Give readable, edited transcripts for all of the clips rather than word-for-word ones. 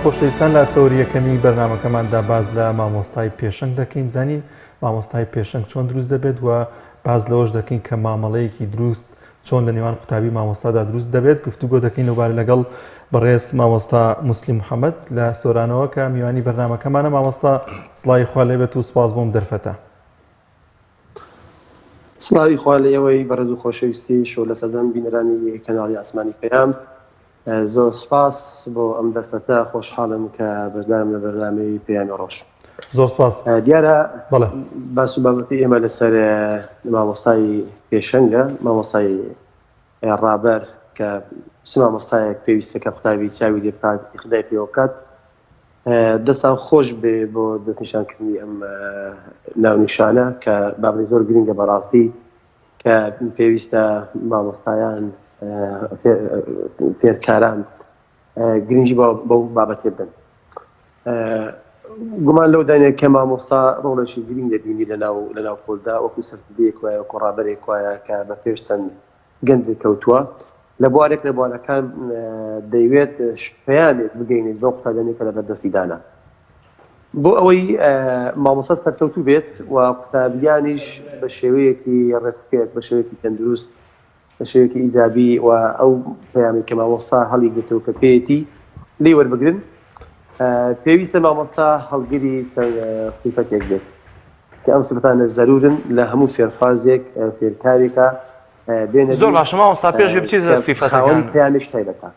خۆشەویستان لە تەوریەکەمی بەرنامەکەماندا باز لە مامۆستای پێشەنگ دەکەین زانین مامۆستای پێشەنگ چۆن دروست دەبێت و باز لەوەش دەکەین کە مامەڵەیەکی دروست چۆن لە نێوان قوتابی مامۆستادا دروست دەبێت گفتوگۆ دەکەین وبارە لەگەڵ بەڕێز مامۆستا موسلی محەممەد لە سۆرانەوە کە میوانی بەرنامەکەمانە مامۆستا سڵاوی خوا لێبێت و سپاس بۆم دەرفەتە. سڵاوی خوا لە ئێوەی بەڕێز و خۆشەویستی شۆ لە سەردەم بینەرانی کەناڵی ئاسمانی پەیام زۆر سپاس بۆ ئەم دەرفەتە خۆشحاڵم کە بەردام لە بەرنامەی پەیامی ڕۆژ. زۆر سپاس. دیارە باس و بابەتی ئێمە لەسەر مامۆستای پێشەنگە مامۆستای ڕابەر کە مامۆستایەک پێویستە کە قوتابی چاوی لێ بکات ئیقدای پێوە بکات دەستان خۆش بێ بۆ دەستنیشانکردنی ئەم ناونیشانە کە بابەتی زۆر گرنگە بەڕاستی کە پێویستە مامۆستایان فێرکاران گرنگی بەو بابەتێ بن. گومان لەو دانێت کە مامۆستا ڕۆڵێکی گرنگ دەبینی لەناو پۆلدا وەکو سەرکردەیەک وایە وەکو ڕابەرێک وایە کە بە پێش چەند گەنجێک کەوتووە لە بوارێک لە بوارەکان دەیوێت پەیامێک بگەینێت بۆ قوتابیانی کە لە بەردەستی دانا بۆ ئەوەی مامۆستا سەرکەوتوو بێت و قوتابیانیش بە شێوەیەکی ڕێکوپێک بە شێوەیەکی تەندروست بە شێوەیەکی ئیجابی و ئەو پەیامی کە مامۆستا هەڵی گرتەوە کە پێیەتی لێ وەربگرن پێویستە مامۆستا هەڵگیری چەند سیفەتێک بێت کە ئەم سیفەتانە زەرورن لە هەموو فێرخوازێک فێرکارێکە زۆر باشە مامۆستا پێش بچیت لە سیفەتەکان پەیامێک تایبەتە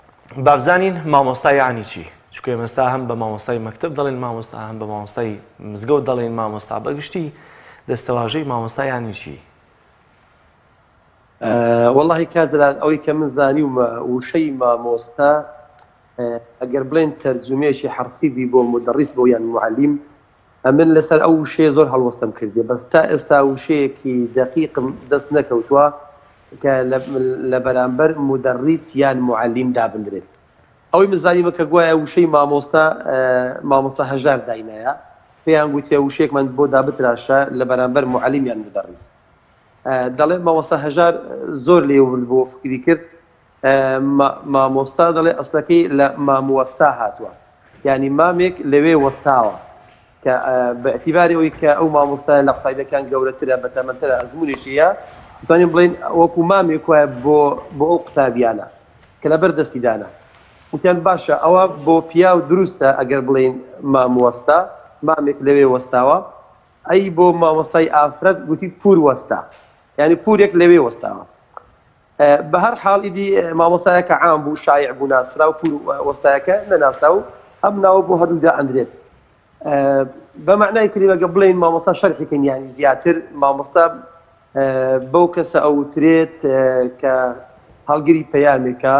بابزانین مامۆستا یعنی چی؟ چونکە ئێمەستا هەم بە مامۆستای مەکتەب دەڵێن مامۆستا هەم بە مامۆستای مزگەوت دەڵێن مامۆستا بەگشتی دەستەواژەی مامۆستا یعنی چی؟ وەڵڵاهی کازدەلان ئەوەی کە من زانیومە وشەی مامۆستا ئەگەر بڵێن تەرجمەیەکی حرفی بی بۆ مدەڕیس بۆ یان معەلیم من لەسەر ئەو وشەیە زۆر هەڵوەستەم کردێ بەس تا ئێستا وشەیەکی دەقیقم دەست نەکەوتووە کە لە بەرامبەر مدەڕیس یان معەلیم دابدرێت ئەوەی من زانیومە کە گوایە وشەی مامۆستا هەژار داینایە پێیان گوتیە وشەیەکمان بۆ دابتراشە لە بەرامبەر معەلیم یان مدەڕیس دەڵێ مامۆستا هەژار زۆر لێوڕ بۆ فکری کرد مامۆستا دەڵێ ئەسلەکەی لە ماموەستا هاتووە یعنی مامێک لەوێ وەستاوە کە بە ئەتیباری ئەوەی کە ئەو مامۆستای لە قوتابیەکان گەورەترە بەتەمەنترە ئەزمونێکیە دەتوانین بڵێن وەکو مامێک وایە بۆ ئەو قوتابیانە کە لەبەر دەستی دانا وتیان باشە ئەوە بۆ پیا و دروستە ئەگەر بڵێن ماموەستا مامێک لەوێ وەستاوە ئەی بۆ مامۆستای ئافرەت گوتی پور وەستا یعنی پورێک لەوێ وەستاوە بە هەر حاڵ ئیدی مامۆستایەکە عام بوو شایع بوو ناسرا و پور وەستایەکە نەناسا و ئەم ناوە بۆ هەردوودا ئەندرێت بە معنای کلمەگە بڵێن مامۆستا شەرحیکەن یانی زیاتر مامۆستا بەو کەسە ئەوترێت کە هەڵگری پەیامێکە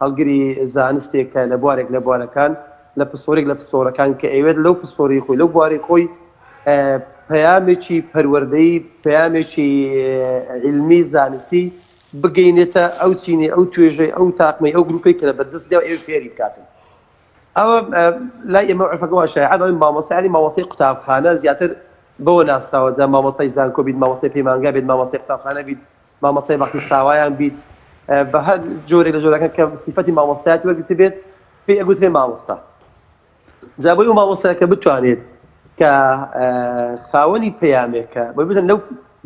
هەڵگری زانستێکە لە بوارێک لە بوارەکان لە پسپۆرێک لە پسپۆرەکان کە ئەوێت لەو پسپۆری خۆی لەو بواری خۆی پەیامێکی پەروەردەیی پەیامێکی علمی زانستی بگەینێتە ئەو چینێ ئەو توێژەی ئەو تاقمەی ئەو گروپی کە لە بەردەستدا ئێوە فێری بکاتن ئەوە لای ئێمە عرفەکەەوە شایع دەڵێن مامۆستای مامۆستای قوتابخانە زیاتر بەوە ناساوە جا مامۆستای زانکۆ بیت مامۆستای پەیمانگا بیت مامۆستای قوتابخانە بیت مامۆستای بەختی ساوایان بیت بە هەر جۆرێک لە جۆرەکان کە سیفەتی مامۆستایەتی وەرگرتە بێت پێی ئەگوترێ مامۆستا جا بۆی ئەو مامۆستایەکە بتوانێت کە خاوەنی پەیامێکە بۆی بتن لەو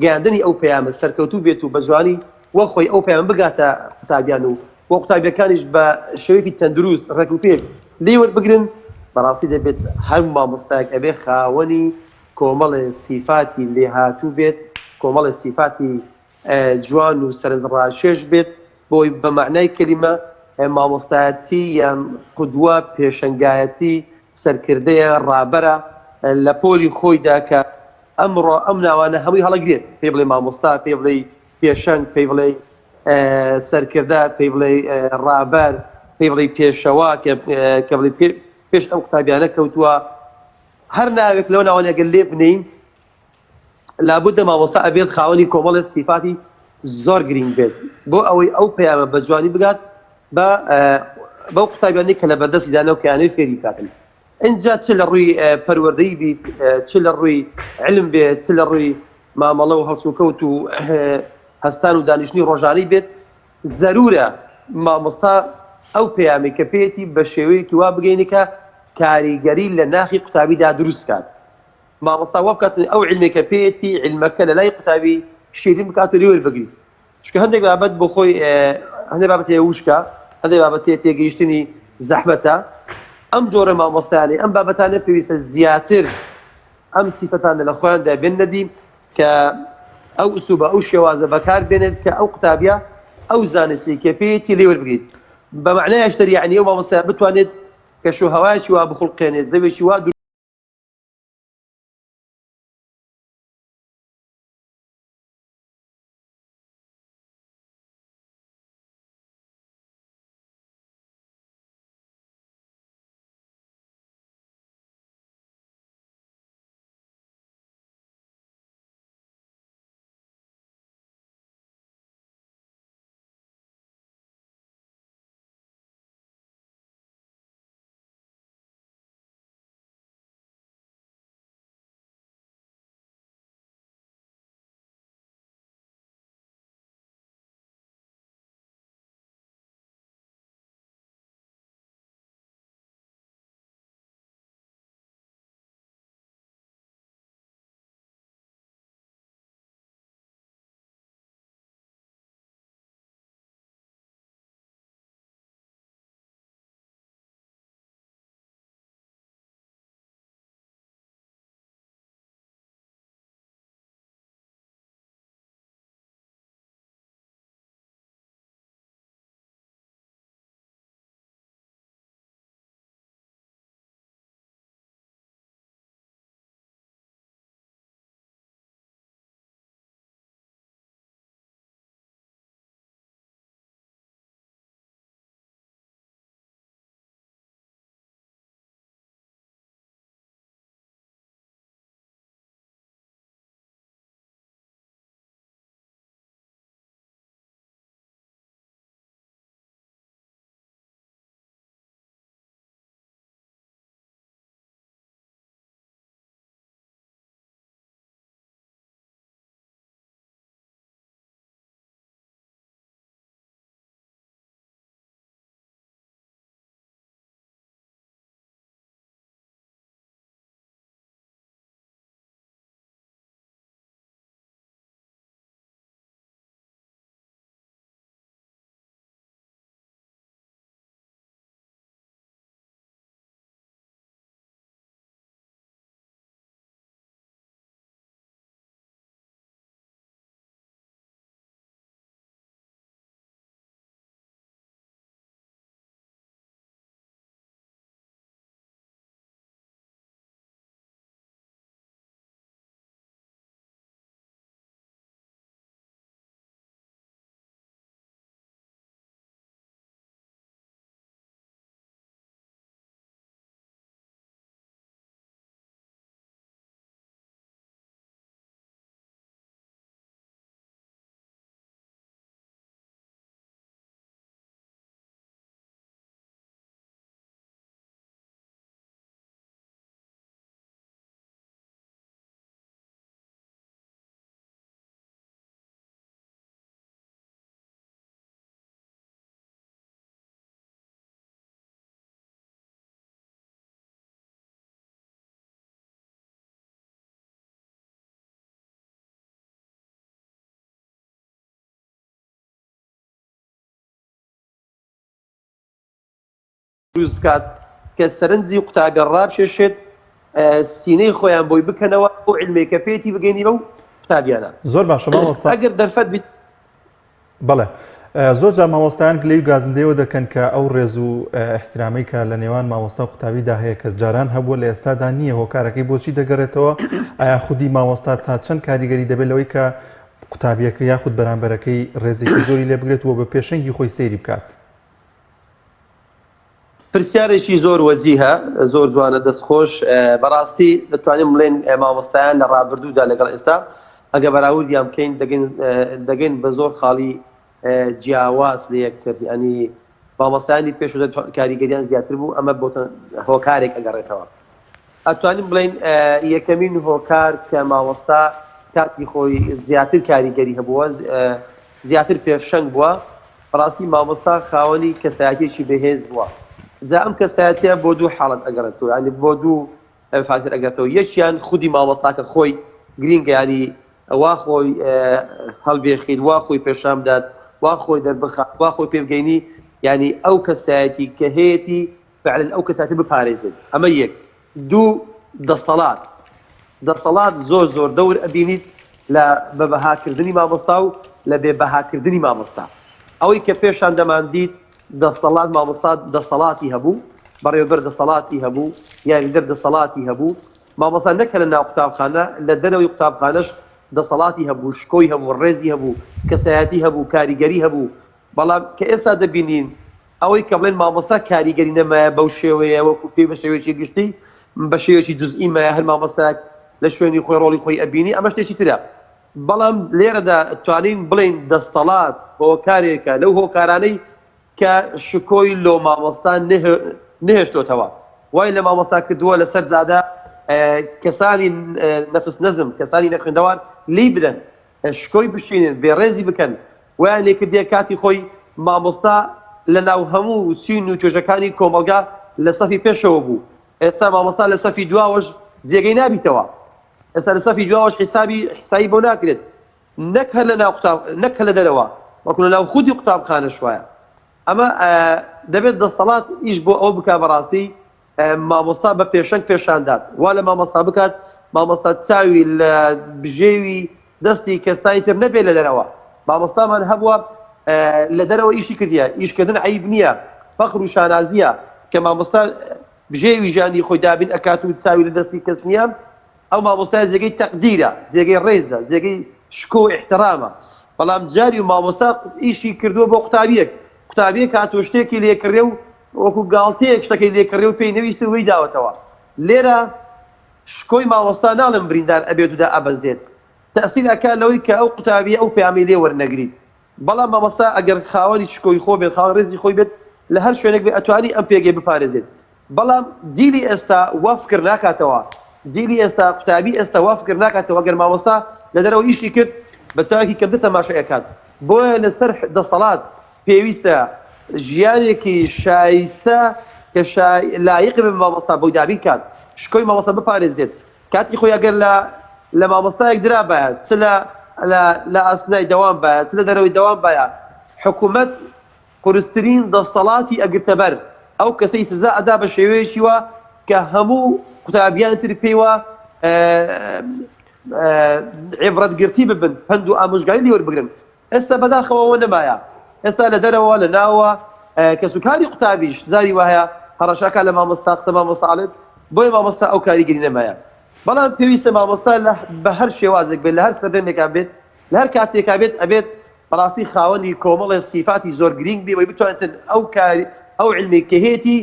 گەیاندنی ئەو پەیامە سەرکەوتوو بێت و بە جوانی وە خۆی ئەو پەیام بگاتە قوتابیان و وە قوتابیەکانیش بە شێوەیەکی تەندروست ڕێکوپێک لێ وەربگرن بەڕاستی دەبێت هەر مامۆستایەک ئەبێ خاوەنی کۆمەڵی سیفاتی لێهاتوو بێت کۆمەڵی سیفاتی جوان و سەرنجڕاکێش بێت بۆی بە معنای کەلیمە مامۆستایەتی یان قودوە پێشەنگایەتی سەرکردەیە ڕابەرە لە پۆلی خۆیدا کە ئەمڕۆ ئەم ناوانە هەمووی هەڵەگرێت پێی بڵێ مامۆستا پێی بڵێ پێشەنگ پێی بڵێ سەرکردە پێی بڵێ ڕابەر پێی بڵێ پێشەوا کە بڵێ پێش ئەم قوتابیانە کەوتووە هەر ناوێک لەو ناوانە ئەگەر لێ بنین لابد مامۆستا ئەبێت خاوەنی کۆمەڵی سیفاتی زۆر گرنگ بێت بۆ ئەوەی ئەو پەیامە بە جوانی بگات بەو قوتابیانی کە لە بەردەستی دانا و کەیانەوەی فێری بکاتن اینجا چ لە ڕووی پەروەردەی بیت چ لە ڕووی علم بێت چ لە ڕووی مامەڵە و هەڵسوکەوت و هەستان و دانیشتنی ڕۆژانەی بێت زەرورە مامۆستا ئەو پەیامی کە پێێتی بە شێوەیەکی وا بگەینی کە کاریگەری لە ناخی قوتابیدا دروست کات مامۆستا وە بکات ئەو علمێکە پێێتی علمەکە لە لای قوتابی شیرین بکات و لێوەر بگریت چونکە هەندێک بابەت بۆ خۆی هەندێک بابەت هەیە وشکە هەندێک بابەت هەیە تێگەیشتنی زەحمەتە ئەم جۆرە مامۆستایانەی ئەم بابەتانە پێویستە زیاتر ئەم سیفەتانە لە خۆیاندا بێن نەدیم کە ئەو ئوسوبە ئەو شێوازە بەکار بێنێت کە ئەو قوتابیە ئەو زانستی کە پێێتی لێوەر بگریت بە معنای ئەشتر یعنی ئەو مامۆستا بتوانێت کە شوهەوایەکی وا بخڵقێنێت زەوێکی وا دروست بکات کە سەرنجی قوتابی ڕابکێشێت سینەی خۆیان بۆی بکەنەوە ئەو علمێکە پێێتی بگەینی بەو قوتابیانە زۆر باشە مامۆستا ئەگەر دەرفەت بیت بەڵێ زۆر جار مامۆستایان گلەی و گازندەیەوە دەکەن کە ئەو ڕێز و احترامەی کە لە نێوان مامۆستا و قوتابیدا هەیە کە جاران هەبووە لە ئێستادا نییە هۆکارەکەی بۆچی دەگەڕێتەوە ئایا خودی مامۆستا تا چەند کاریگەری دەبێت لەوەی کە قوتابیەکە یاخود بەرامبەرەکەی ڕێزێکی زۆری لێ بگرێت و بە پێشەنگی خۆی سەیری بکات پرسیارێکی زۆر وەجیهە زۆر جوانە دەستخۆش بەڕاستی دەتوانین بڵێن مامۆستایان لە ڕابردوودا لەگەڵ ئێستا ئەگە بەراوردیان بکەین دەگەین بە زۆر خاڵی جیاواز لە یەکتر ینی مامۆستایانی پێش کاریگەریان زیاتر بوو ئەمە بۆ هۆکارێک ئەگەڕێتەوە ئەتوانین بڵێن یەکەمین هۆکار کە مامۆستا کاتی خۆی زیاتر کاریگەری هەبووە زیاتر پێشەنگ بووە بەڕاستی مامۆستا خاوەنی کەسایەتێکی بەهێز بووە جا ئەم کەسایەتە بۆ دوو حاڵەت ئەگەڕێتەوە، ینی بۆ دوو فاکتەر ئەگەڕێتەوە. یەکیان خودی مامۆستاکە خۆی گرینگە، ینی وا خۆی هەڵبێخید، وا خۆی پێشام بدات، وا خۆی دەربخات، وا خۆی پێ بگەینی، ینی ئەو کەسایەتی کە هەیەی فعلا ئەو کەسایەتە بپارێزێت. ئەمە یەک. دوو، دەسەڵات زۆر دەور ئەبینیت لە بەبەهاکردنی مامۆستا و لە بێبەهاکردنی مامۆستا. ئەوەی کە پێشان دەماندیت دەسەڵات مامۆستا دەسەڵاتی هەبوو، بەڕێوەبەر دەسەڵاتی هەبوو، یاریدەر دەسەڵاتی هەبوو. مامۆستا نەکە لە ناو قوتابخانە، لە دەرەوەی قوتابخانەش دەسەڵاتی هەبوو، شکۆی هەبوو، ڕێزی هەبوو، کەسایەتی هەبوو، کاریگەری هەبوو. بەڵام کە ئێستا دەبینین ئەوەی کە بڵێن مامۆستا کاریگەری نەمایە بەو شێوەیە، وەکو پێی بە شێوەیەکی گشتی، بە شێوەیەکی جزئی مایە، هەر مامۆستایەک لە شوێنی خۆی ڕۆڵی خۆی ئەبینی، ئەمە شتێکی ترە. بەڵام لێرەدا توانین بڵین دەسەڵات هۆکارێکە لەو هۆکارانەی کە شکۆی لۆ مامۆستا نهێشتۆتەوە، وای لە مامۆستا کردووە لەسەر جادە کەسانی نەفس نەزم، کەسانی نەخوێندەوار لی بدەن، شکۆی بشینن، بێڕێزی بکەن، وایان لێکردیە کاتی خۆی مامۆستا لە ناو هەموو چین و توێژەکانی کۆمەلگا لە سەفی پێشەوە بوو. ئێستا مامۆستا لە سەفی دواوەش جێگەی نابیتەوە، ئێستا لە سەفی دواوەش حسابی بۆ ناکرێت، نەک هەر لە ناو نەک لە دەرەوە، وەکو لە ناو خودی قوتابخانەش وایە. ئەمە دەبێت دەسەڵات ئیش بۆ ئەو بکات بەڕاستی مامۆستا بە پێشەنگ پیشاندات، وا لە مامۆستا بکات مامۆستا چاوی لە بژێوی دەستی کەسانی تر نەبێت لە دەرەوە. مامۆستامان هەبووە لە دەرەوە ئیشی کردیە، ئیشکردن عیب نییە، فەخر و شانازیە کە مامۆستا بژێوی ژیانی خۆی دابین ئەکات و چاوی لە دەستی کەس نییە. ئەو مامۆستای جێگەی تەقدیرە، جێگەی ڕێزە، جێگەی شکۆ و احترامە. بەڵام جاری و مامۆستا ئیشی کردووە بۆ قوتابیەک هاتووە شتێکی لێکڕێ و وەکو گاڵتەیەک شتێکی لێکڕێ و پێی نەویست و وی داوەتەوە. لێرە شکۆی مامۆستا ناڵم بریندار ئەبێت و دا ئەبەزێت، تەسیل ئەکات لەوەی کە ئەو قوتابیە ئەو پەیامی لێ وەرنەگریت. بەڵام مامۆستا ئەگەر خاوەنی شکۆی خۆ بێت، خاوەن ڕێزی خۆی بێت، لە هەر شوێنێک بێت ئەتوانی ئەم پێگەی بپارێزێت. بەڵام جیلی ئێستا وا فکر ناکاتەوە، جیلی ئێستا قوتابی ئێستا وا فکر ناکاتەوە گەر مامۆستا لە دەرەوە ئیشی کرد بە چاوێکی کەمتر تەماشای ئەکات. بۆیە لەسەر دەسەڵات پێویستە ژیانێکی شایستە کە لایق بە مامۆستا بۆی دابین کات، شکۆی مامۆستا بپارێزێت. کاتی خۆی ئەگەر لە مامۆستایەک درابایە، چ لە ئاسنای دەوام بایە، چ لە دەرەوەی دەوام بایە، حکوومەت قورسترین دەسەڵاتی ئەگرتە بەر ئەو کەسەی سزا ئەدا بە شێوەیەکی وە کە هەموو قوتابیان تر پێیوە عیبرەتگرتی ببن، پند و ئامۆژگاری لێ وەربگرن. ئێستا بەداخەوە نەمایە، ئێستا لە دەرەوە لە ناوە کەسوکاری قوتابیش زاری وایە هەڕەشاکە لە مامۆستا قسە مامۆستاڵێت، بۆیە مامۆستا ئەو کاریگەری نەمایە. بەڵام پێویستە مامۆستا بە هەر شێوازێک بێت، لە هەر سەردەمێکا بێت، لە هەر کاتێکا بێت ئەبێت بەڕاستی خاوەنی کۆمەڵی سیفاتی زۆر گرنگ بێ، وی بتوانێت ئەو علمی کە هەیەی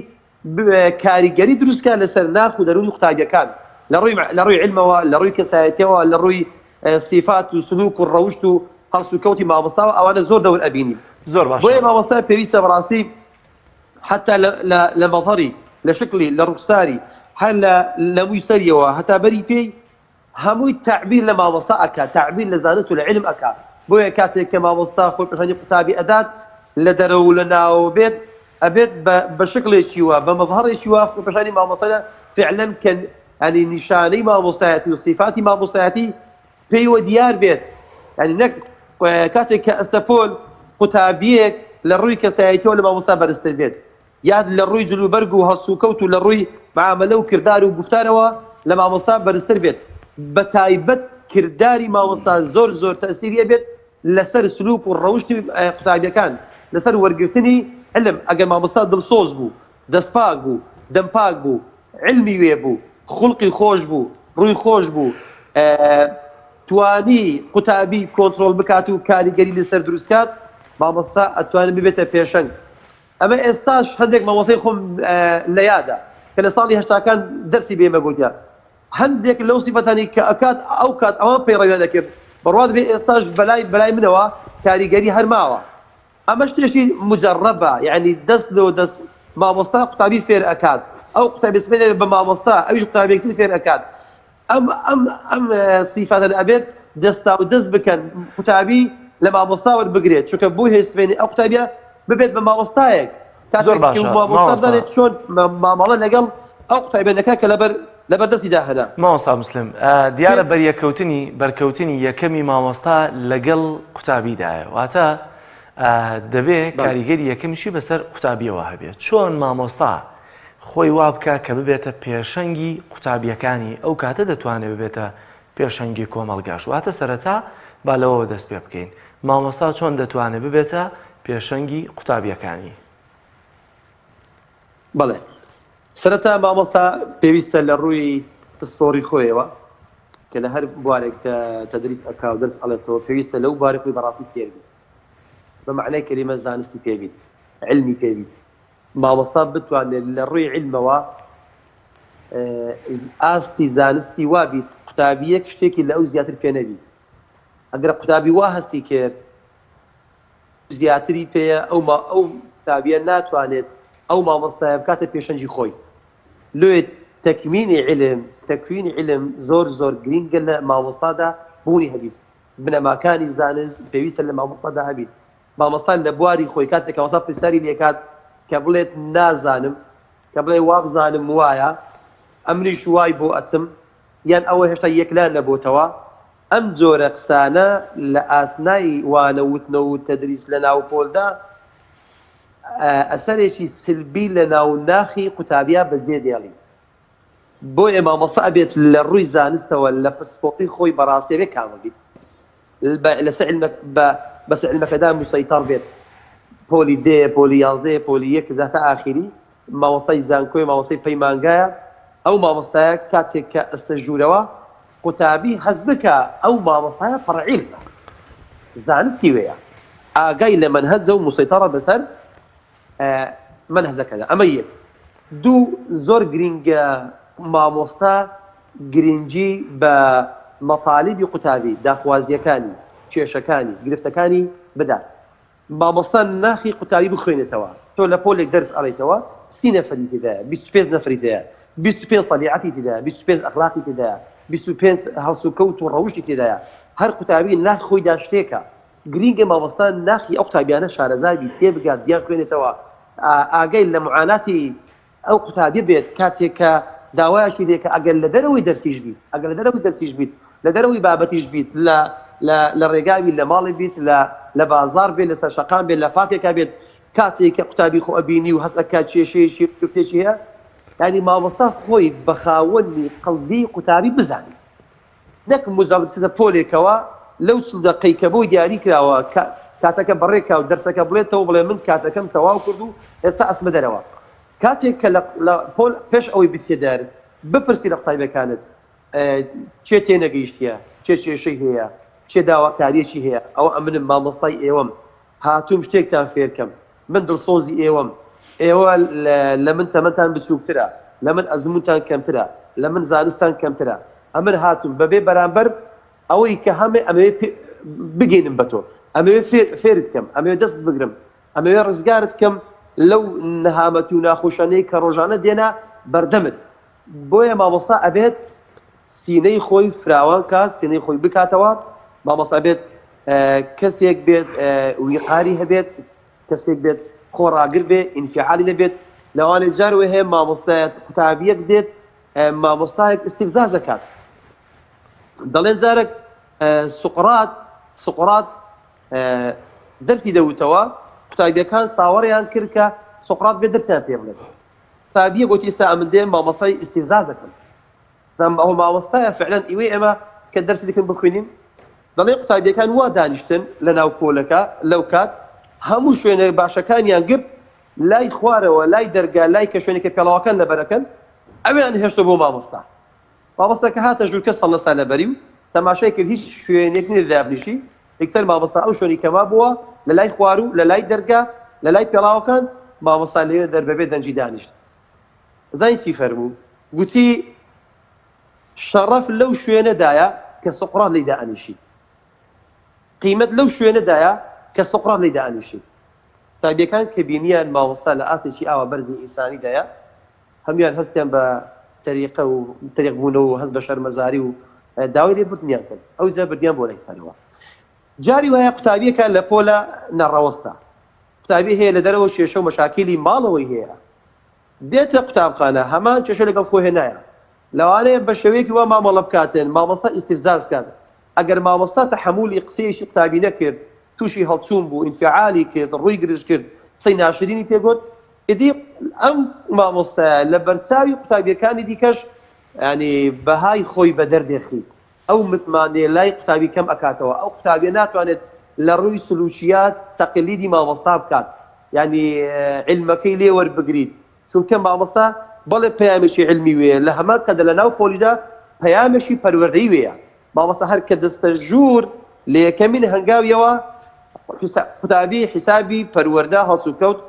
کاریگەری دروستکە لەسەر ناخ و دەروونی قوتابیەکان، لە ڕووی علمەوە، لە ڕووی کەسایەتیەوە، لە ڕووی سیفات و سلوک و ڕەوشت و قەڵس و کەوتی مامۆستاوە ئەوانە زۆر دەور ئەبینی. زۆر باش. بۆیە مامۆستا پێویستە بەڕاستی حتا لە مەظهری، لە شکلی، لە ڕوخساری، هەر لە مووی سەریەوە هەتا بەری پێی هەمووی تعبیر لە مامۆستا ئەکات، تعبیر لە زانست و لە علم ئەکات. بۆیە کاتێک کە مامۆستا خۆی پێشانی قوتابی ئەدات لە دەرەوە و لە ناوە بێت، ئەبێت بە شکلێکی وە، بە مەظهرێکی وە خۆی پێشانی مامۆستا فعلا کە ینی نیشانەی مامۆستایەتی و سیفاتی مامۆستایەتی پێیوە دیار بێت. ینی نەک کاتێک کە ئەستەپۆل قوتابیەک لە ڕووی کەسایەتیەوە لە مامۆستا بەرزتر بێت، یاد لە ڕووی جلوبەرگ و هەسوکەوت و لە ڕووی معاملە و کردار و گفتارەوە لە مامۆستا بەرزتر بێت. بە تایبەت کردداری مامۆستا زۆر تەسیریە بێت لەسەر سلوک و ڕەوشتی قوتابیەکان، لەسەر وەرگرتنی علم. ئەگەر مامۆستا دڵسۆز بوو، دەستپاک بوو، دەمپاک بوو، علمی وێ بوو، خوڵقی خۆش بوو، ڕووی خۆش بوو، توانی قوتابی کۆنتترۆل بکات و کاریگەری لەسەر دروستکات، مامۆستا ئەتوانێت ببێتە پێشەنگ. ئەمە ئێستاش هەندێک مامۆستای خۆم لە یادا کە لە ساڵی هەشتاکان دەرسی بێمە گوتیا، هەندێک لەو سیفەتانی کە ئەکات ئەو کات ئەوان پەیڕەویان دەکرد، بڕوات بێ ئێستاش بەلای منەوە کاریگەری هەرماوە. ئەمە شتێکی مجەڕەبە، یعنی دەست لۆ دەست مامۆستا قوتابی فێر ئەکات، ئەو قوتابی سمێنێ بە مامۆستا ئەویش قوتابێکتر فێر ئەکات. ئەم سیفاتەن ئەبێت دەستا و دەست بکەن قوتابی لە مامۆستا وەربگرێت، چونکە بۆ هێز سمێنی ئەو قوتابیە ببێت بە مامۆستایەک زۆر باشە مامۆستا بدانێت چۆن مامەڵە لەگەڵ ئەو قوتایبەندەکە کە لەبەردەستی داهەنا. مامۆستا مسلم دیارە بەرکەوتنی یەکەمی مامۆستا لەگەڵ قوتابیدایە، واتە دەبێت کاریگەری یەکەمیشی بەسەر قوتابیەوە هەبێت. چۆن مامۆستا خۆی وا بکە کە ببێتە پێشەنگی قوتابیەکانی ئەو کاتە دەتوانێت ببێتە پێشەنگی کۆمەڵگاش. واتە سەرەتا با لەوەوە دەست پێ بکەین. مامۆستا چۆن دەتوانێت ببێتە پێشەنگی قوتابیەکانی؟ بەڵێ سەرەتا مامۆستا پێویستە لە ڕووی پسپۆڕی خۆیەوە کە لە هەر بوارێک تەدریس ئەکا و دەرس ئەڵێتەوە پێویستە لەو بارێ خۆی بەڕاستی تێربێت، بە معنای کەلیمە زانستی پێبیت، علمی پێبیت. مامۆستا بتوانێت لە ڕووی علمەوە ئاستی زانستی وابیت قوتابیەک شتێکی لە ئەو زیاتر پێ نەبی. ئەگەر قوتابی وا هەستی کرد زیاتری پێیە ئەو قوتابیە ناتوانێت ئەو مامۆستایە بکاتە پێشەنجی خۆی. لێ تەکوینی علم زۆر گرینگە لە مامۆستادا بوونی هەبیت. بنەماکانی زانست پێویستە لە مامۆستادا هەبیت. مامۆستا لە بواری خۆی کاتێک مامۆستا پرسیاری لێکات کە بڵێت نازانم، کە بڵێ وابزانم وایە ئەمریش وای بۆ ئەچم یان ئەوە هێشتا یەکلان نەبووتەوە، ئەم جۆرە قسانە لە ئاسنایی وانەوتنەوە تەدریس لە ناو پۆلدا ئەسەرێکی سلبی لە ناوناخی قوتابیا بەجێ دێڵی. بۆیە مامۆستا ئەبێت لە ڕووی زانستەوە لە پسپۆقی خۆی بەڕاستی بێ کامل بیت، بەس علمەکەدا موسەیتەڕ بێت، پۆلی دێ، پۆلی 11، پۆلی 1 تا ئاخری. مامۆستای زانکۆی مامۆستای پەیمانگایە. ئەو مامۆستایە کاتێک کە ئەستە ژوورەوە قوتابی هەز بکە ئەو مامۆستایە پڕعیلمە، زانستی وەیە، ئاگای لە مەنهەجە و موسەیتەڕە بەسەر منهجەکەدا. ئەمە یەک. دوو، زۆر گرینگە مامۆستا گرنگی بە مەطالیبی قوتابی، داخوازیەکانی، کێشەکانی، گرفتەکانی بدات. مامۆستا ناخی قوتابی بخوێنێتەوە. تۆ لە پۆلێک دەرس ئەڵێیتەوە 30 نەفەری تێدایە، 25 نەفەری تێدایە، 25 طەبیعەتی تێدایە، 25 ئەخلاقی تێدایە، 25 هەڵسوکەوت و ڕەوشی تێدایە. هەر قوتابی ناخ خۆیدا شتێکە. گرینگە مامۆستا ناخی ئەو قوتابیانە شارەزابی تێبگات، دیان خوێنێتەوە، ئاگەی لە معاناتی ئەو قوتابی بێت کاتێک کە داوایشی لێکە ئەگەر لە دەرەوەی دەرسیش بیت، ئەگەر لە دەرەوەی دەرسیش بیت، لە دەرەوەی بابەتیش بیت، لە ڕێگاوی لە ماڵی بیت، لە بازار بێت، لە سەرشەقام بێت، لە پارکێکا بێت، کاتێک کە قوتابی خۆ ئەبینی و هەستەکە کێشەیەشی گفتێکی هەیە، یعنی مامۆستا خۆی بە خاوەنی قەزدی قوتابی بزانێت، نەک مجرد بچێتە پۆلێکەوە لەو 40 دقەی کە بۆی دیاری کراوە کاتەکە بەڕێکا و دەرسەکە بڵێتەوە بڵێ من کاتەکەم تەواو کرد و ئێستا ئەسمە دەرەوە. کاتێک کە لە پۆل پێش ئەوەی بچێ دەر بپرسی لە قوتابیەکانت چێ تێنەگەیشتیە، چێ کێشەی هەیە، چێ داواکاریەکی هەیە، ئەوە ئەمنم مامۆستای ئێوەم، هاتووم شتێکتان فێرکەم، من دڵسۆزی ئێوەم، ئێوە لە من تەمەتان بچووکترە، لە من ئەزمونتان کەمترە، لە من زانستان کەمترە، ئەمن هاتووم بەبێ بەرامبەر ئەوەی کە هەمێ ئەمەوێ بگەینم بە تۆ، ئەمەوێ فێرت کەم، ئەمەوێ دەست بگرم، ئەمەوێ ڕزگارت کەم لەو نەهامەت و ناخۆشانەی کە ڕۆژانە دێنا بەردەمت. بۆیە مامۆستا ئەبێت سینەی خۆی فراوان کات، سینەی خۆی بکاتەوە. مامۆستا بێت کەسێک بێت ویقاری هەبێت، کەسێک بێت خۆڕاگر بێ، ئینفعالی نەبێت. لەوانێ جارێ هەیە مامۆستایەت قوتابیەک دێت مامۆستایەک ئیستیفزاز دەکات، دەڵێن جارێک سقڕات دەرسی دەوتەوە، قوتابیەکان چاوەڕیان کرد کە سقڕات بێ دەرسیان پێ بڵێت. قوتابیە گوتی ئێستا ئەمن دێن مامۆستای ئیستیفزازەکەم، ئەو مامۆستایە فعلەن ئیوەی ئێمە کە دەرسی دەکەن بخوێنین. دەڵێ قوتابیەکان وا دانیشتن لە ناو پۆلەکە لەو کات هەموو شوێنە باشەکانیان گرت، لای خوارەوە، لای دەرگا، لای کە شوێنێکە پێڵاوەکان لەبەرەکەن، ئەویان هێشتە بۆ مامۆستا. مامۆستاکە هاتە ژوورکە سەڵنەسا لەبەری و تەماشای کرد هیچ شوێنێک نێدابنیشی، یەکسەر مامۆستا ئەو شوێنی کەما بووە لە لای خوار و لە لای دەرگا، لە لای پێڵاوەکان، مامۆستا لەوێ دەربەبێ دەنجی دانیشت. زانی چی فەرموو؟ گوتی شەڕەف لەو شوێنەدایە کە سقڕات لێی دائەنیشی، قیمەت لەو شوێنەدایە کە سقڕات لێی دائەنیشی. قوتابیەکان کە بینیان مامۆستا لە ئاتێکی ئاوا بەرزی ئینسانیدایە، هەمویان هەستیان بە تەریقە و تەریق بوونەوە و هەست بە شەرمەزاری و داوای لێبوردنیان کرد، ئەو زە بردیان بۆ لای سەرەوە. جاری وایە قوتابیەکە لە پۆلە نەڕەوەستا، قوتابی هەیە لە دەرەوە کێشە و مەشاکیلی ماڵەوەی هەیە دێتە قوتابخانە هەمان کێشە لەگەڵ خۆی هێنایە لەوانەیە بە شێوەیەکی وا مامەڵە بکاتێن مامۆستا ئیستیفزاز کات ئەگەر مامۆستا تەحەمولی قسەیەکی قوتابی نەکرد تووشی هەڵچوون بوو ئینفعالی کرد ڕووی گرژ کرد قسەی ناشرینی پێگوت ئیدی ئەم مامۆستایە لە بەرچاوی قوتابیەکانی دیکەش ینی بەهای خۆی بە دەردێخی ئەو متمانێ لای قوتابی کەم ئەکاتەوە ئەو قوتابیە ناتوانێت لە ڕووی سلوکیات تەقلیدی مامۆستا بکات ینی علمەکەی لێ وەربگریت چونکە مامۆستا بەڵێ پەیامێکی علمی وەیە لە هەمان کەدە لە ناو پۆلیدا پەیامێکی پەروەردەی وەیە مامۆستا هەر کە دەستە ژوور لە یەکەمین هەنگاویەوە قوتابی حیسابی پەروەردە هەڵسوکەوت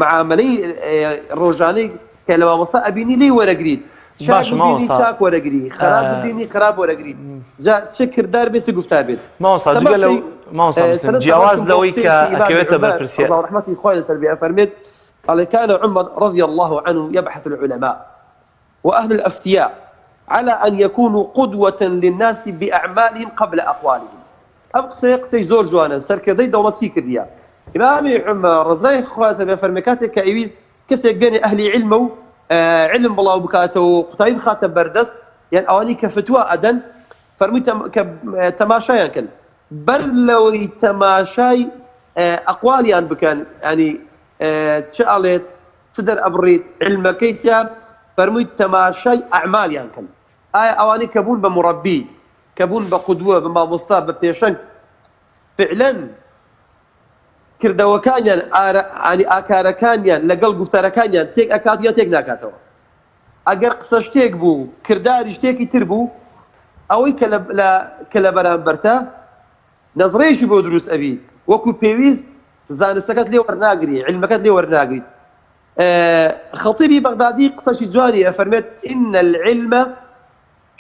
معاملەی ڕۆژانەی کە لە مامۆستا ئەبینی لێی وەرەگریت چاک ببینی چاک وەرەگری خراپ ببینی خراپ وەرەگریت جا چه کردار بێت چه گفتار بێت جیاواز لەوەی کە ئەکەوێتە بەرپرسیار ڕحمەتی خۆی لەسەر بێ ئەفەرمێت قال كان عمر رضي الله عنه يبحث العلماء وأهل الأفتياء على أن يكونوا قدوة للناس بأعمالهم قبل أقوالهم أبقى قسي زور جوانا سركضي دولتي كرديا إمامي عمر رضي خواتي بفرمكاتي كأيويز كسيك بين أهل علمه علم بالله وبكاته وقطايب خاتم بردست يعني أواني كفتوى أدن فرمي تماشايا كان بل لو تماشاي أقواليان بكان يعني تشالت تدر أبريد علم كيسيا فرمي تماشاي أعماليان كان أواني كبون بمربي كبون بقدوة بماموستا ببيشن فعلا کردەوەکانیان ئانی ئاکارەکانیان لەگەڵ گوفتارەکانیان تێک ئەکات یا تێک ناکاتەوە ئەگەر قسە شتێک بوو کرداری شتێکی تر بوو ئەوەی کە لە بەرامبەرتە نەزرەیەشی بۆ دروست ئەبیت وەکو پێویست زانستەکەت لێ وەرناگری علمەکەت لێ وەرناگریت خەڵتیبی بەغدادی قسەشی جوانی ئەفەرمێت ئین العلم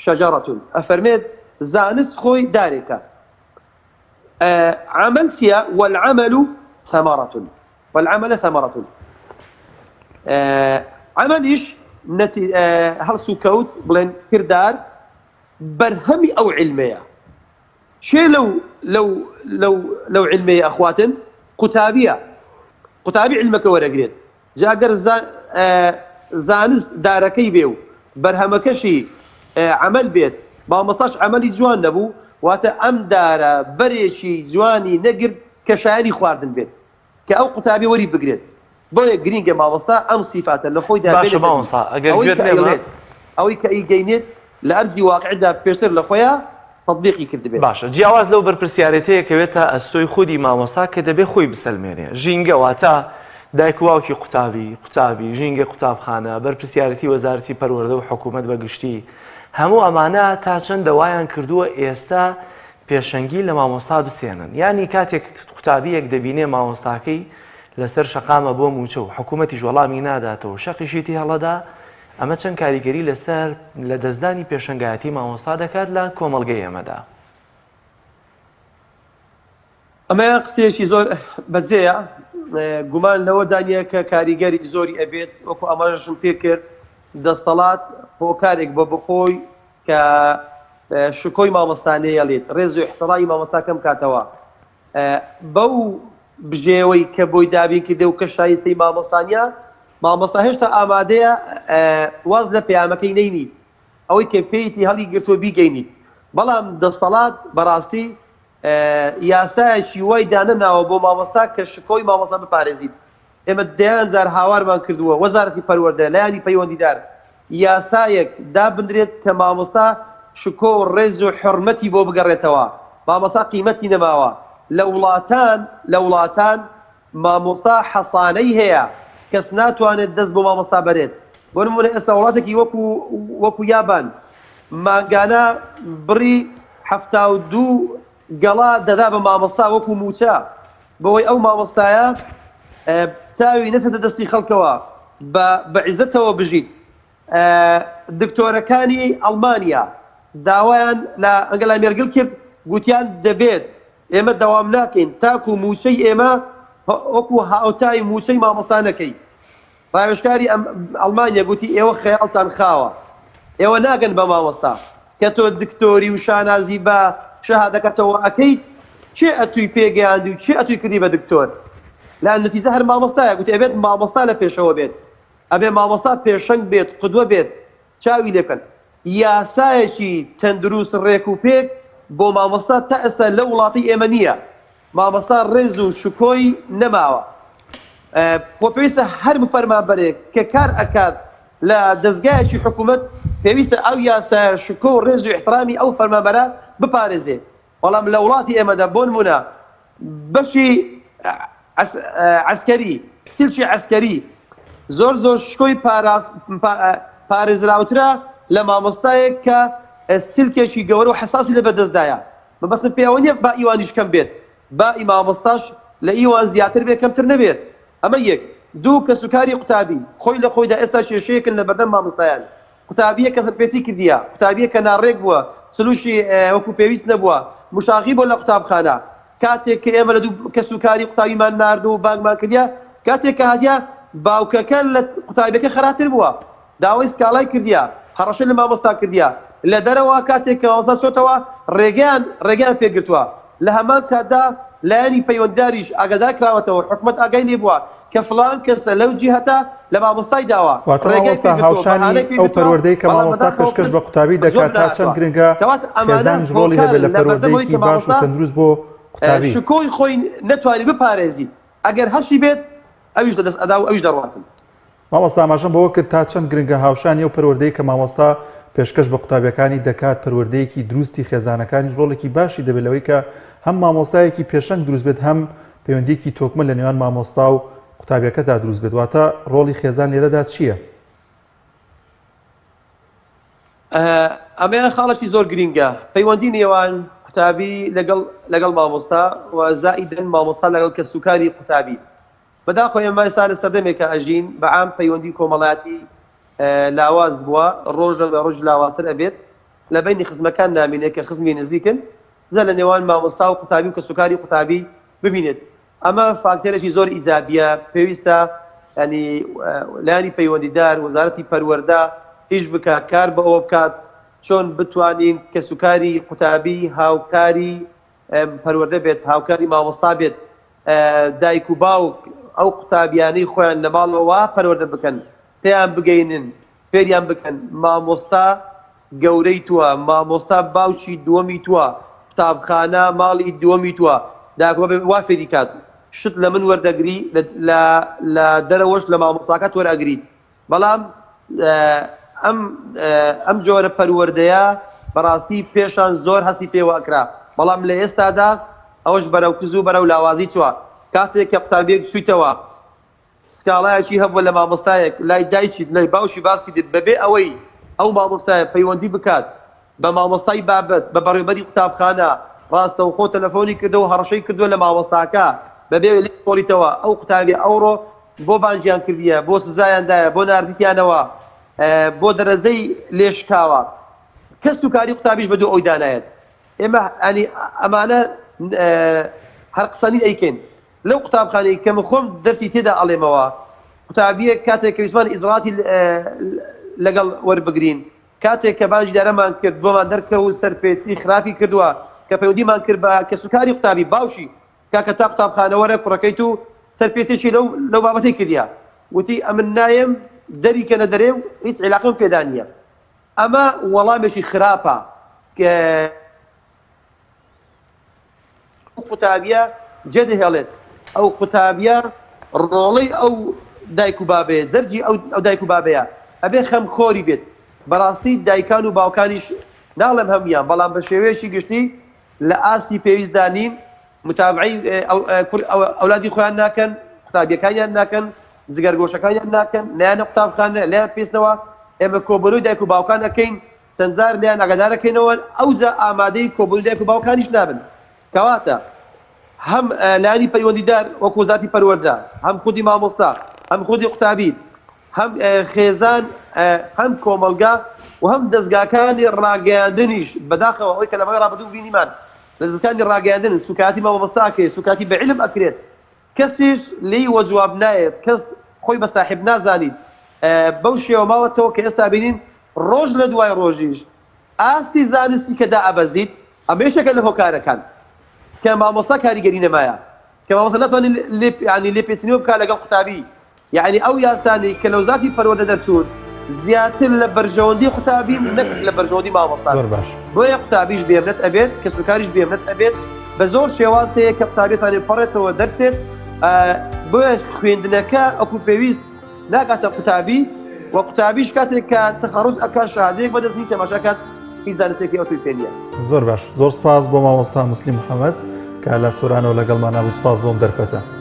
شەجەرەة ئەفەرمێت زانست خۆی دارێکە عمل سيا والعمل ثمرة والعمل ثمرة عمليش هل سوكوت بلين كردار برهمي أو علمية شيء لو علمية أخواتن قتابي علمك ورقريت جاقر زانز داركي بيو برهمكشي عمل بيت ما مصاش عملي جوان نبو واتە ئەم دارە بەرێکی جوانی نەگرت کە شایانی خواردن بێت کە ئەو قوتابی وەری بگرێت بۆیە گرینگە مامۆستا ئەم سیفاتە لە خۆیدا ئەوەی کە ئیگەینێت لە ئەرزی واقعدا پێشتر لە خۆیان تەطبیقی کرد بێت باشە جیاواز لەو بەرپرسیارەتەیە کەوێتە ئەستۆی خودی مامۆستا کە دەبێت خۆی بسەلمێنێ ژینگە واتە دایک واوکی قوتابی ژینگە قوتابخانە بەرپرسیارەتی وەزارەتی پەروەردە و حکوومەت بەگشتی هەموو ئەمانە تا چەند دەوایان کردووە ئێستا پێشەنگی لە مامۆستا بسێنن یعنی کاتێک قوتابیەک دەبینێ مامۆستاکەی لەسەر شەقامە بۆ موچە و حکوومەتیش وەڵامی ناداتەوە شەقیشیتی هەڵەدا ئەمە چەند کاریگەری لەسەر لە دەستدانی پێشەنگایەتی مامۆستا دەکات لە کۆمەڵگەی ئێمەدا ئەمە قسێکی زۆر بەجێیە گومان لەوە دانیە کە کاریگەری زۆری ئەبێت وەکو ئەمەژم پێ کرد دەستەڵات هۆکارێک بە بخۆی کە شکۆی مامۆستانەیە لێت ڕێز و احتڕامی مامۆستاکەم کاتەوە بەو بژێوەی کە بۆی دابین کردێ و کە شایستەی مامۆستانیا مامۆستا هێشتا ئامادەیە واز لە پەیامەکەی نەینی ئەوەی کە پێیتی هەڵی گرتووە بیگەینیت بەڵام دەستەڵات بەڕاستی یاسایەکی وای دانەناوە بۆ مامۆستا کە شکۆی مامۆستا بپارێزیت ئێمە دەیان جار هاوارمان کردووە وەزارەتی پەروەردە لایانی پەیوەندیدار یاسایەک دابدرێت کە مامۆستا شکۆ و ڕێز و حرمەتی بۆ بگەڕێتەوە مامۆستا قیمەتی نەماوە لە وڵاتان مامۆستا حەسانەی هەیە کەس ناتوانێت دەست بۆ مامۆستا بەرێت بۆ نمونە ئێستا وڵاتێکی وەکو یابان مانگانە بڕی 72 گەڵا دەدا بە مامۆستا وەکو موچە بەوەی ئەو مامۆستایە چاوی نەچێتە دەستی خەڵکەوە بە عیزەتەوە بژیت دکتۆرەکانی ئەڵمانیا داوایان لە ئەنگەلا مێرگل کرد گوتیان دەبێت ئێمە دەوام ناکەین تاکو موچەی ئێمە وەکو هاوتای موچەی مامۆستانەکەی ڕاوێژکاری ئەڵمانیا گوتی ئێوە خەیاڵتان خاوە ئێوە ناگەن بە مامۆستا کە تۆ دکتۆری و شانازی بە شەهادەکەتەوە ئەەکەیت چێ ئەتووی پێگەیاندی و چێ ئەتووی کردی بە دکتۆر لە نەتیجە هەر مامۆستایە گوتی ئەبێت مامۆستا لە پێشەوە بێت ئەبێ مامۆستا پێشەنگ بێت قودوە بێت چاوی لێ بکەن یاسایەکی تەندروست ڕێک و پێک بۆ مامۆستا تا ئێستا لە وڵاتی ئێمە نییە مامۆستا ڕێز و شکۆی نەماوە بۆ پێویستە هەر فەرمانبەرێک کە کار ئەکات لە دەستگایەکی حکوومەت پێویستە ئەو یاسایە شکۆ و ڕێز و احترامی ئەو فەرمانبەرە بپارێزێ بەڵام لە وڵاتی ئێمەدا بۆ نمونە بەشی عسکەری سیلکی عسکەری زۆر شکۆی پارێزراوترە لە مامۆستایەک کە سیلکێکی گەورە و حساسی لە بەدەستدایە مەبەستم پێوە نییە با ئیوانیش کەم بێت با مامۆستاش لە ئیوان زیاتر بێت کەمتر نەبێت ئەمە یەک دوو کە سوکاری قوتابی خۆی لە خۆیدا ئێستا کێشەیەکن لە بەردەم مامۆستایان قوتابیە کە سەرپێچی کردیە قوتابیە کە ناڕێک بووە سلوشی وەکو پێویست نەبووە مشاغی بۆ لە قوتابخانە کاتێک کە ئێمە لە دوو کە سوکاری قوتابیمان ناردوو و بانگمان کردیا کاتێک کە هاتیە باوکەکە لە قوتابیەکە خەراتر بووە داوای سکاڵای کردیا هەڕەشە لە مامۆستا کردیا لە دەرەوە کاتێک کە مامۆستا چۆتەوە ڕێگەیان پێگرتووە لە هەمان کاتدا لایەنی پەیوەندداریش ئاگادار کراوەتەوە حکومەت ئاگای لێ بووە کە فڵان کەسە لەو جیهەتە لە مامۆستای داوە مامۆستا هاوشانی ئەو پەروەردەی کە مامۆستا پێشکەش بە قوتابی دەکات تا چەند گرنگە خێزانش ڕۆڵی هەبێت لە پەروەردەیەکی باش و تەندروست بۆ قوتابی شکۆی خۆی نەتوانی بپارێزی ئەگەر هەرشی بێت ئەویش لەدەست ئەدا و ئەویش دەڕاتن مامۆستا ئاماژەم بەوە کرد تا چەند گرنگە هاوشانی ئەو پەروەردەی کە مامۆستا پێشکەش بە قوتابیەکانی دەکات پەروەردەیەکی دروستی خێزانەکانی ڕۆڵێکی باشی دەبێت لەوەی کە هەم مامۆستایەکی پێشەنگ دروست بێت هەم پەیوەندیەکی تۆکمە لە نێوان مامۆستا و قوتابیەکەدا دروست بێت واتە ڕۆڵی خێزان لێرەدا چییە؟ ئەمە خاڵێکی زۆر گرینگە پەیوەندی نێوان قوتابی لەگەڵ مامۆستا و زائیدەن مامۆستا لەگەڵ کە سوکاری قوتابی بەداخۆ ئێمە ئێستا لە سەردەمێکە ئەژین بەعام پەیوەندی کۆمەڵایەتی لاواز بووە ڕۆژ لە ڕۆژ لاوازتر ئەبێت لە بینی خزمەکان نامینێت کە خزمی نزیکن زە لە نێوان مامۆستا و قوتابی و کە سوکاری قوتابی ببینێت ئەمە فاکتێرێکی زۆر ئیجابیە پێویستە ینی لایەنی پەیوەندیدار وەزارەتی پەروەردە هیچ بکات کار بە ئەوە بکات چۆن بتوانین کە سوکاری قوتابی هاوکاری پەروەردە بێت هاوکاری مامۆستا بێت دایک و باوک ئەو قوتابیانەی خۆیان لە ماڵەوە پەروەردە بکەن تیان بگەینن فێریان بکەن مامۆستا گەورەی تووە مامۆستا باوکی دووەمی تووە قوتابخانە ماڵی دووەمی تووە داکۆ وا فێری کات شت لە من وەردەگری لە دەرەوەش لە مامۆستاکە وەرئەگریت بەڵام ئەم جۆرە پەروەردەیە بەڕاستی پێشان زۆر هەستی پێوەکرا بەڵام لە ئێستادا ئەوش بەرەو کز و بەرەو لاوازی چووە کاتێک کە قوتابیەک چوویتەوە سکاڵایەکی هەبووە لە مامۆستایەک لای دایکی لای باوشی باسکی دێت بەبێ ئەوەی ئەو مامۆستایە پەیوەندی بکات بە مامۆستای بابەت بە بەڕێوەبەری قوتابخانە ڕاستە و خۆ تەلەفۆنی کردەوە هەڕەشەی کردووە لە مامۆستاکە بەبێ لێ پۆلیتەوە ئەو قوتابی ئەوڕۆ بۆ بانجیان کردیە بۆ سزایاندایە بۆ ناردیتیانەوە بۆ دەرەجەی لێشکاوە کە سوکاری قوتابیش بە دوو ئەوی دانایەت ئێمە ئەنی ئەمانە هەر قسەنی ئەیکەین لەو قوتابخانەی کە من خۆم دەرسی تێدا ئەڵێمەوە قوتابیە کاتێک کە ویسمان ئیزراتی لەگەڵ وەربگرین کاتێک کە بانجی دارەمان کرد بۆمان دەرکەوت سەرپێچی خراپی کردووە کە پەیوەندیمان کرد بە کە سوکاری قوتابی باوشی کاکە تا قوتابخانەوەرە کوڕەکەیت و سەرپێچێکی لەو بابەتەی کردیا وتی ئەمن نایم دەری کەنە دەرێ و هیچ عیلاقەم پێدا نییە ئەمە وەڵامێکی خراپە کە قوتابیە جێدەهێڵێت ئەو قوتابیە ڕۆڵەی ئەو دایک و بابەیە دەرجی ئەو دایک و بابەیە ئەبێ خەمخۆری بێت بەڕاستی دایکان و باوکانیش ناڵێم هەمویان بەڵام بە شێوەیەکی گشتی لە ئاستی پێویستدانین متابعی ئەولادی خۆیان ناکەن قوتابیەکانیان ناکەن جگەرگۆشەکانیان ناکەن لایەنە قوتابخانە لایەن پێستنەوە ئێمە کۆبوونەوەی دایک و باوکان دەکەین چەندجار لایەن ئاگادارەکەینەوە ئەوجا ئامادەی کۆبوونی دایک و باوکانیش نابن کەواتە هەم لایەنی پەیوەندیدار وەکو وەزارەتی پەروەردە هەم خودی مامۆستا هەم خودی قوتابی هەم خێزان هەم کۆمەلگا و هەم دەستگاکانی ڕاگەیاندنیش بەداخەوە ئەوەی کە لەمەوەی ڕابردوو بینیمان لە دەستگاکانی ڕاگەیاندن سوکاتی مامۆستاکێ سوکاتی بە عیلم ئەکرێت کەسیش لێی وەجواب نایێت کەس خۆی بە ساحب نازانیت بەو شێوە ماوەتەوە کە ئێستا بینین ڕۆژ لە دوای ڕۆژیش ئاستی زانستی کە دائەبەزیت ئەمەشێکە لە هۆکارەکان کە مامۆستا کاریگەری نەمایە کە مامۆستا ناتوانین ینی لێ پێچینەوە بکات لەگەڵ قوتابی یعنی ئەو یاسانی کە لە وزارەتی پەروەردە دەرچوون زیاتر لە بەرژەوەندی قوتابی نەک لە بەرژەوەندی مامۆستا زۆر باش بۆیە قوتابیش بێمنەت ئەبێت کەسوکاریش بێمنەت ئەبێت بە زۆر شێواز هەیە کە قوتابێتوانێت پەڕێتەوە دەرچێت بۆیە خوێندنەکە ئەکو پێویست ناکاتە قوتابی و قوتابیش کاتێک کە تەخەڕوج ئەکات شادەیەک بەدەستنی تەماشاکات هیچ زانستێکی ئەوتوی پێ نییە. زۆر باش زۆر سپاس بۆ مامۆستا موسلی محەممەد کە لە سۆرانەوە لەگەڵمانە بوو سپاس بۆم دەرفەتە.